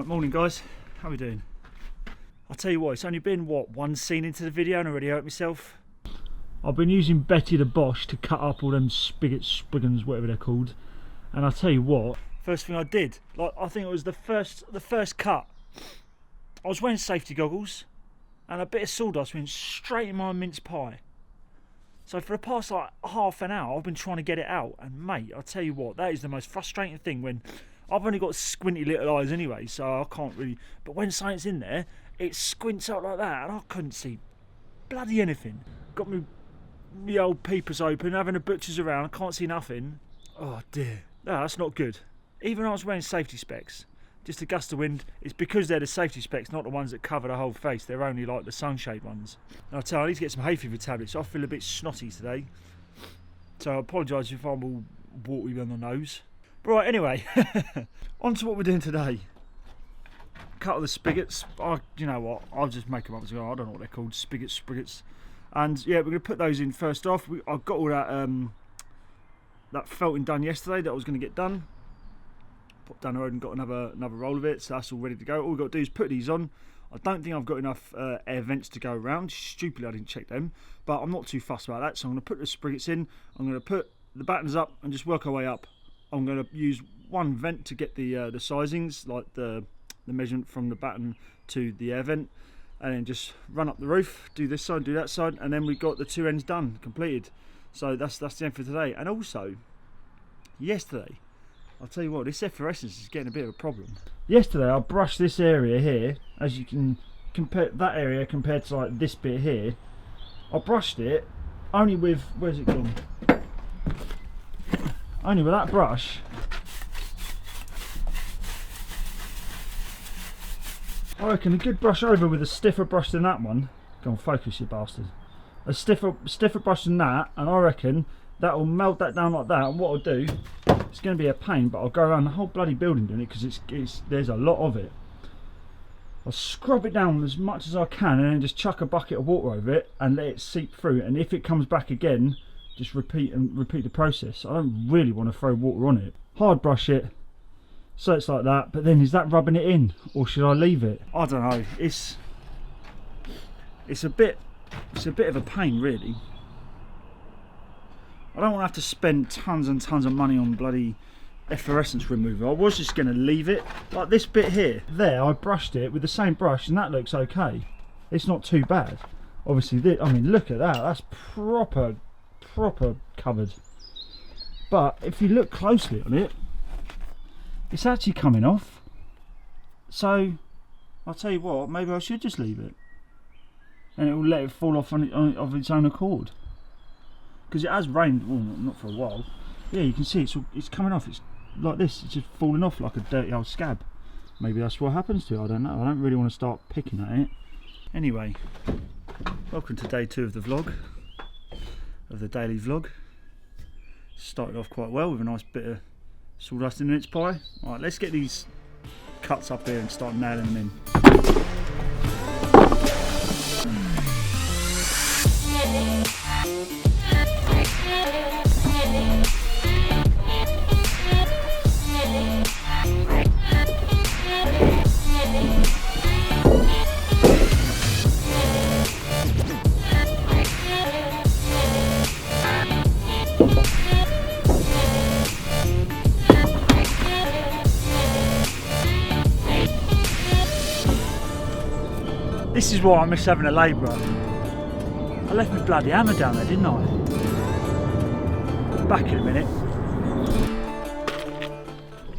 Morning guys, how are we doing? I'll tell you what, it's only been one scene into the video and I already hurt myself. I've been using Betty the Bosch to cut up all them spigots, whatever they're called, and I'll tell you what, first thing I did, like I think it was the first cut, I was wearing safety goggles and a bit of sawdust went straight in my mince pie. So for the past like half an hour I've been trying to get it out, and mate, I'll tell you what, that is the most frustrating thing when I've only got squinty little eyes anyway, so I can't really, but when something's in there it squints out like that and I couldn't see bloody anything. Got me old peepers open, having the butchers around, I can't see nothing. Oh dear, no, that's not good. Even though I was wearing safety specs, just a gust of wind, it's because they're the safety specs, not the ones that cover the whole face. They're only like the sunshade ones. And I'll tell you, I need to get some hay fever tablets. I feel a bit snotty today, so I apologise if I'm all watery on the nose. But right, anyway, on to what we're doing today. Cut all the spigots. You know what, I'll just make them up as well. I don't know what they're called, spigots. And yeah, we're going to put those in first off. I've got all that felting done yesterday that I was going to get done. Popped down the road and got another roll of it, so that's all ready to go. All we've got to do is put these on. I don't think I've got enough air vents to go around. Stupidly I didn't check them, but I'm not too fussed about that, so I'm going to put the spigots in. I'm going to put the battens up and just work our way up. I'm going to use one vent to get the sizings, like the measurement from the batten to the air vent, and then just run up the roof, do this side, do that side, and then we've got the two ends done, completed. So that's the end for today. And also, yesterday, I'll tell you what, this efflorescence is getting a bit of a problem. Yesterday I brushed this area here, as you can compare that area compared to like this bit here. I brushed it only with, where's it gone? Only with that brush. I reckon a good brush over with a stiffer brush than that one. Go on, focus, you bastard. A stiffer brush than that, and I reckon that will melt that down like that. And what I'll do, it's going to be a pain, but I'll go around the whole bloody building doing it because there's a lot of it. I'll scrub it down as much as I can and then just chuck a bucket of water over it and let it seep through. And if it comes back again, just repeat the process. I don't really want to throw water on it. Hard brush it, so it's like that. But then is that rubbing it in, or should I leave it? I don't know. It's a bit of a pain, really. I don't want to have to spend tons and tons of money on bloody efflorescence remover. I was just going to leave it like this bit here. There, I brushed it with the same brush and that looks okay. It's not too bad. Obviously, I mean, look at that. That's proper covered. But if you look closely on it, it's actually coming off. So, I'll tell you what, maybe I should just leave it. And it will let it fall off of its own accord. Because it has rained, well, not for a while. Yeah, you can see it's coming off. It's like this. It's just falling off like a dirty old scab. Maybe that's what happens to it. I don't know. I don't really want to start picking at it. Anyway, welcome to day 2 of the vlog, of the daily vlog. Started off quite well with a nice bit of sawdust in its pie. All right, let's get these cuts up here and start nailing them in. This is why I miss having a labourer. I left my bloody hammer down there, didn't I? Back in a minute.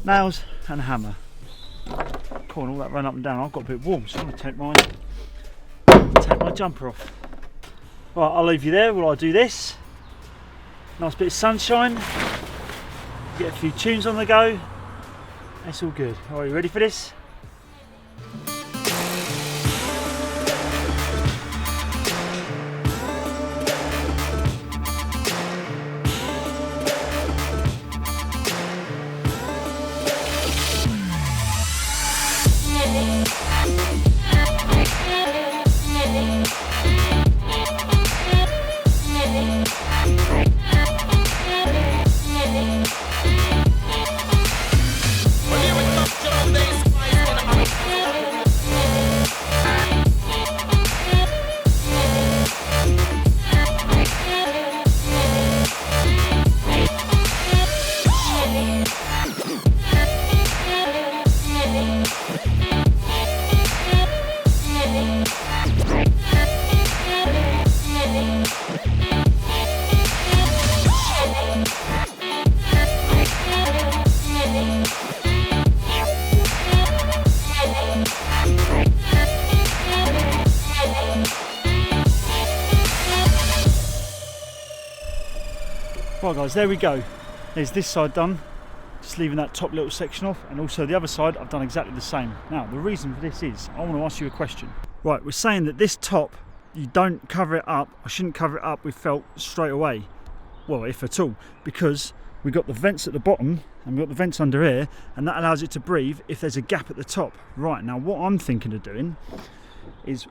Nails and a hammer. Come on, all that run up and down. I've got a bit warm, so I'm going to take my jumper off. Right, I'll leave you there while I do this. Nice bit of sunshine. Get a few tunes on the go. It's all good. Are you ready for this? When you with Joe, they spice Right guys, there we go. There's this side done, just leaving that top little section off, and also the other side I've done exactly the same. Now the reason for this is I want to ask you a question. Right, we're saying that this top, you don't cover it up, I shouldn't cover it up with felt straight away, well if at all, because we've got the vents at the bottom and we've got the vents under here, and that allows it to breathe if there's a gap at the top. Right, now what I'm thinking of doing is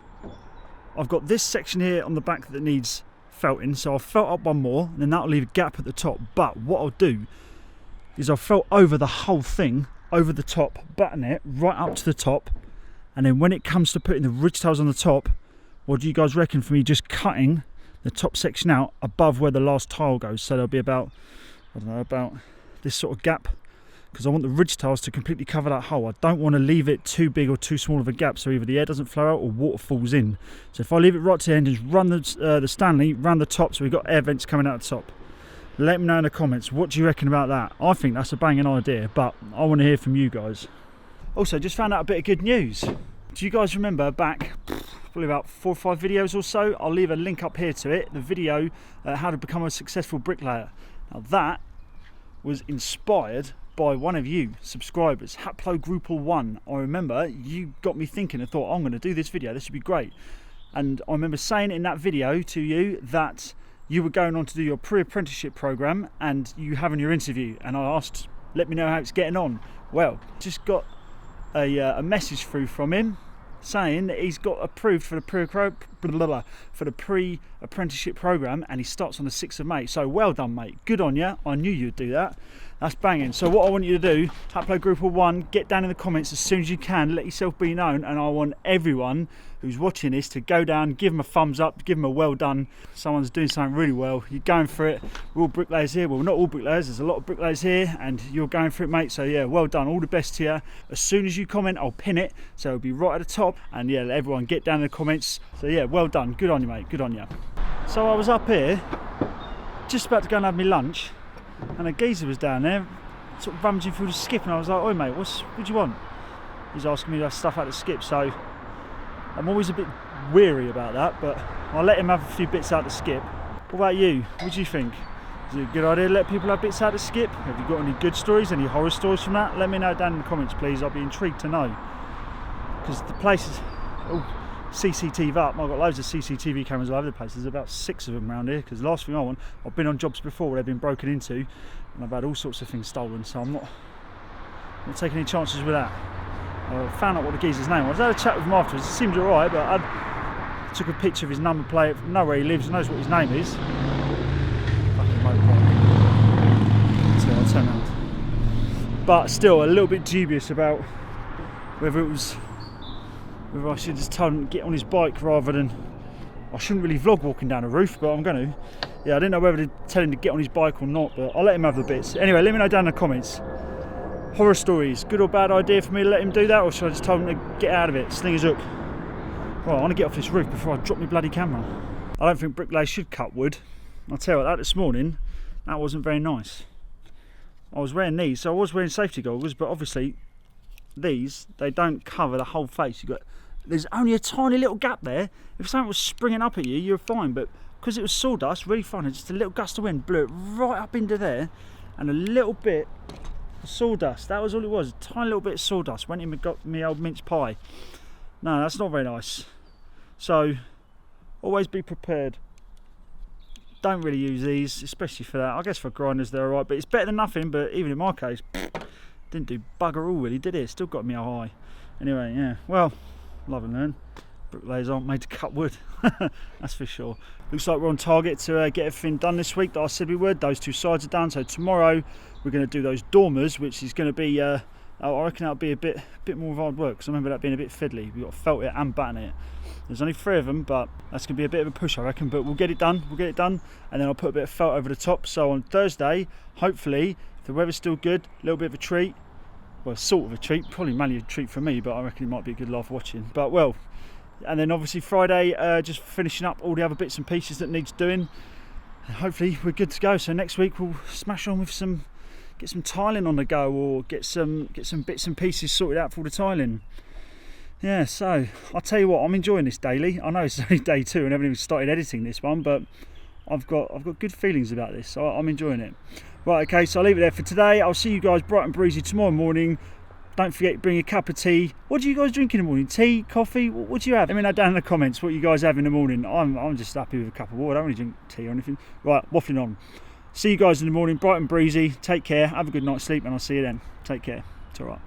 I've got this section here on the back that needs felting, so I'll felt up one more and then that'll leave a gap at the top. But what I'll do is I'll felt over the whole thing, over the top, button it right up to the top, and then when it comes to putting the ridge tails on the top, what do you guys reckon for me just cutting the top section out above where the last tile goes? So there'll be about, I don't know, about this sort of gap, because I want the ridge tiles to completely cover that hole. I don't want to leave it too big or too small of a gap so either the air doesn't flow out or water falls in. So if I leave it right to the end and just run the Stanley round the top, so we've got air vents coming out the top. Let me know in the comments, what do you reckon about that? I think that's a banging idea, but I want to hear from you guys. Also, just found out a bit of good news. Do you guys remember back probably about 4 or 5 videos or so? I'll leave a link up here to it, the video how to become a successful bricklayer. Now that was inspired by one of you subscribers, Haplogrouple1. I remember you got me thinking and thought, I'm going to do this video, this would be great. And I remember saying in that video to you that you were going on to do your pre-apprenticeship program and you having your interview, and I asked, let me know how it's getting on. Well, just got a message through from him saying that he's got approved for the pre-apprenticeship program, and he starts on the 6th of May. So well done, mate, good on you. I knew you'd do that. That's banging. So what I want you to do, Haplogrouple1, get down in the comments as soon as you can, let yourself be known, and I want everyone who's watching this to go down, give them a thumbs up, give them a well done. Someone's doing something really well, you're going for it. We're all bricklayers here, well not all bricklayers, there's a lot of bricklayers here, and you're going for it, mate. So yeah, well done, all the best to you. As soon as you comment, I'll pin it, so it'll be right at the top, and yeah, let everyone get down in the comments. So yeah, well done, good on you, mate, good on you. So I was up here, just about to go and have my lunch, and a geezer was down there, sort of rummaging through the skip, and I was like, oi mate, what do you want? He's asking me to have stuff out of the skip, so I'm always a bit weary about that, but I'll let him have a few bits out of the skip. What about you? What do you think? Is it a good idea to let people have bits out of the skip? Have you got any good stories, any horror stories from that? Let me know down in the comments, please. I'll be intrigued to know. Because the place is all CCTV up. I've got loads of CCTV cameras all over the place. There's about 6 of them around here, because the last thing I want, I've been on jobs before where they've been broken into, and I've had all sorts of things stolen, so I'm not taking any chances with that. I found out what the geezer's name was. I had a chat with him afterwards. It seemed alright, but I took a picture of his number plate, know where he lives, knows what his name is. Fucking motorbike. So I'll turn around. But still a little bit dubious about whether I should just tell him to get on his bike rather than, I shouldn't really vlog walking down a roof, but I'm going to. Yeah, I didn't know whether to tell him to get on his bike or not, but I'll let him have the bits. Anyway, let me know down in the comments. Horror stories, good or bad idea for me to let him do that, or should I just tell him to get out of it, sling his hook? Right, I want to get off this roof before I drop my bloody camera. I don't think bricklayers should cut wood. I'll tell you what, that this morning, that wasn't very nice. I was wearing these, so I was wearing safety goggles, but obviously these, they don't cover the whole face. There's only a tiny little gap there. If something was springing up at you, you're fine, but because it was sawdust, really fun, just a little gust of wind blew it right up into there, and a little bit sawdust, that was all it was, a tiny little bit of sawdust went in and got me old mince pie. No, that's not very nice. So always be prepared. Don't really use these, especially for that. I guess for grinders they're alright, but it's better than nothing. But even in my case, didn't do bugger all really, did it? Still got me a high. Anyway, yeah, well, love and learn. Bricklayers aren't made to cut wood. That's for sure. Looks like we're on target to get everything done this week that I said we would. Those 2 sides are done, so tomorrow we're going to do those dormers, which is going to be I reckon that'll be a bit more of hard work, because I remember that being a bit fiddly. We've got to felt it and batten it. There's only 3 of them, but that's going to be a bit of a push, I reckon, but we'll get it done, and then I'll put a bit of felt over the top. So on Thursday, hopefully, if the weather's still good, a little bit of a treat, well, sort of a treat, probably mainly a treat for me, but I reckon it might be a good laugh watching. But well, and then obviously Friday, just finishing up all the other bits and pieces that needs doing, and hopefully we're good to go. So next week we'll smash on with get some tiling on the go, or get some bits and pieces sorted out for the tiling. Yeah, so I'll tell you what, I'm enjoying this daily. I know it's only day 2 and I haven't even started editing this one, but I've got good feelings about this. So I'm enjoying it. Right, okay, so I'll leave it there for today. I'll see you guys bright and breezy tomorrow morning. Don't forget to bring a cup of tea. What do you guys drink in the morning? Tea, coffee? What do you have? Let me know down in the comments what you guys have in the morning. I'm just happy with a cup of water. I don't really drink tea or anything. Right, waffling on. See you guys in the morning, bright and breezy. Take care. Have a good night's sleep, and I'll see you then. Take care. It's all right.